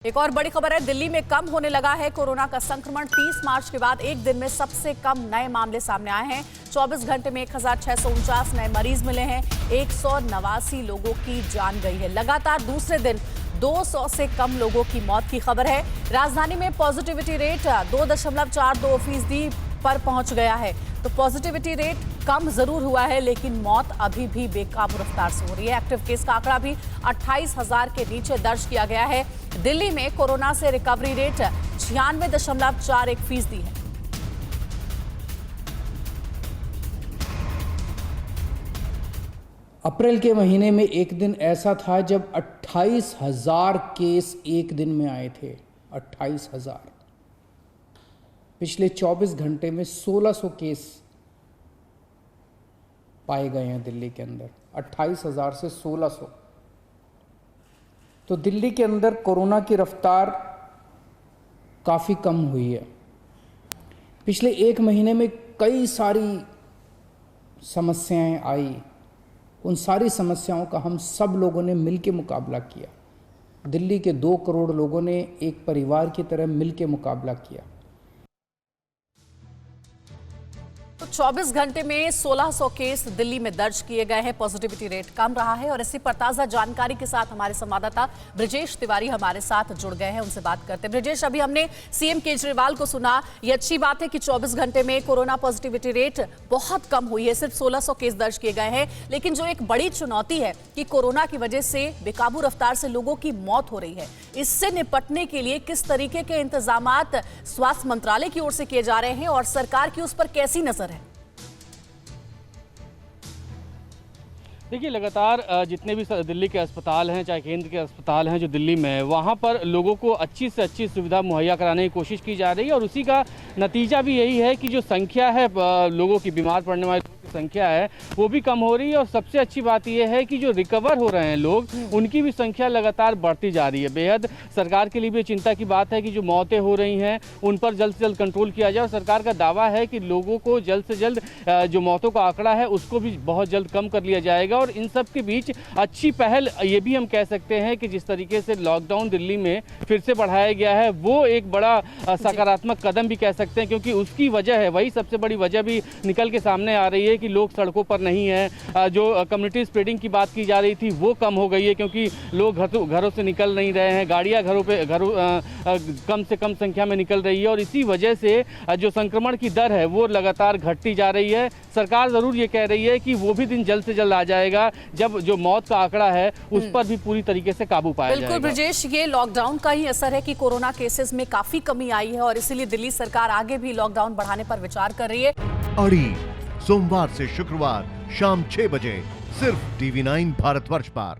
एक और बड़ी खबर है, दिल्ली में कम होने लगा है कोरोना का संक्रमण। 30 मार्च के बाद एक दिन में सबसे कम नए मामले सामने आए हैं। 24 घंटे में 1649 नए मरीज मिले हैं। 189 लोगों की जान गई है। लगातार दूसरे दिन 200 से कम लोगों की मौत की खबर है। राजधानी में पॉजिटिविटी रेट 2.42% पर पहुंच गया है। तो पॉजिटिविटी रेट कम जरूर हुआ है, लेकिन मौत अभी भी बेकाबू रफ्तार से हो रही है। एक्टिव केस का आंकड़ा भी 28,000 के नीचे दर्ज किया गया है। दिल्ली में कोरोना से रिकवरी रेट 96.41% है। अप्रैल के महीने में एक दिन ऐसा था जब 28,000 केस एक दिन में आए थे। 28,000। पिछले 24 घंटे में 1600 केस पाए गए हैं दिल्ली के अंदर। 28,000 से 1600। तो दिल्ली के अंदर कोरोना की रफ्तार काफ़ी कम हुई है। पिछले एक महीने में कई सारी समस्याएं आई। उन सारी समस्याओं का हम सब लोगों ने मिलकर मुकाबला किया। दिल्ली के 2 करोड़ लोगों ने एक परिवार की तरह मिलकर मुकाबला किया। तो 24 घंटे में 1600 केस दिल्ली में दर्ज किए गए हैं। पॉजिटिविटी रेट कम रहा है और इसी पर ताजा जानकारी के साथ हमारे संवाददाता ब्रजेश तिवारी हमारे साथ जुड़ गए हैं। उनसे बात करते हैं। ब्रजेश, अभी हमने सीएम केजरीवाल को सुना। ये अच्छी बात है कि 24 घंटे में कोरोना पॉजिटिविटी रेट बहुत कम हुई है। सिर्फ 1600 केस दर्ज किए गए हैं। लेकिन जो एक बड़ी चुनौती है कि कोरोना की वजह से बेकाबू रफ्तार से लोगों की मौत हो रही है, इससे निपटने के लिए किस तरीके के इंतजामात स्वास्थ्य मंत्रालय की ओर से किए जा रहे हैं और सरकार की उस पर कैसी नजर है? देखिए, लगातार जितने भी दिल्ली के अस्पताल हैं, चाहे केंद्र के अस्पताल हैं जो दिल्ली में है, वहाँ पर लोगों को अच्छी से अच्छी सुविधा मुहैया कराने की कोशिश की जा रही है। और उसी का नतीजा भी यही है कि जो संख्या है लोगों की, बीमार पड़ने वाले लोगों की संख्या है, वो भी कम हो रही है। और सबसे अच्छी बात यह है कि जो रिकवर हो रहे हैं लोग, उनकी भी संख्या लगातार बढ़ती जा रही है। बेहद सरकार के लिए भी चिंता की बात है कि जो मौतें हो रही हैं उन पर जल्द से जल्द कंट्रोल किया जाए। और सरकार का दावा है कि लोगों को जल्द से जल्द जो मौतों का आंकड़ा है उसको भी बहुत जल्द कम कर लिया जाएगा। और इन सब के बीच अच्छी पहल ये भी हम कह सकते हैं कि जिस तरीके से लॉकडाउन दिल्ली में फिर से बढ़ाया गया है, वो एक बड़ा सकारात्मक कदम भी कह सकते हैं। क्योंकि उसकी वजह है, वही सबसे बड़ी वजह भी निकल के सामने आ रही है कि लोग सड़कों पर नहीं हैं। जो कम्युनिटी स्प्रेडिंग की बात की जा रही थी वो कम हो गई है, क्योंकि लोग घरों से निकल नहीं रहे हैं। गाड़ियां कम से कम संख्या में निकल रही है। और इसी वजह से जो संक्रमण की दर है वो लगातार घटती जा रही है। सरकार ज़रूर ये कह रही है कि वो भी दिन जल्द से जल्द आ जाएगा जब जो मौत का आंकड़ा है उस पर भी पूरी तरीके से काबू पाया जाएगा। बिल्कुल ब्रजेश, ये लॉकडाउन का ही असर है कि कोरोना केसेस में काफी कमी आई है और इसीलिए दिल्ली सरकार आगे भी लॉकडाउन बढ़ाने पर विचार कर रही है। अड़ी सोमवार से शुक्रवार शाम 6 बजे सिर्फ TV9 भारतवर्ष पर।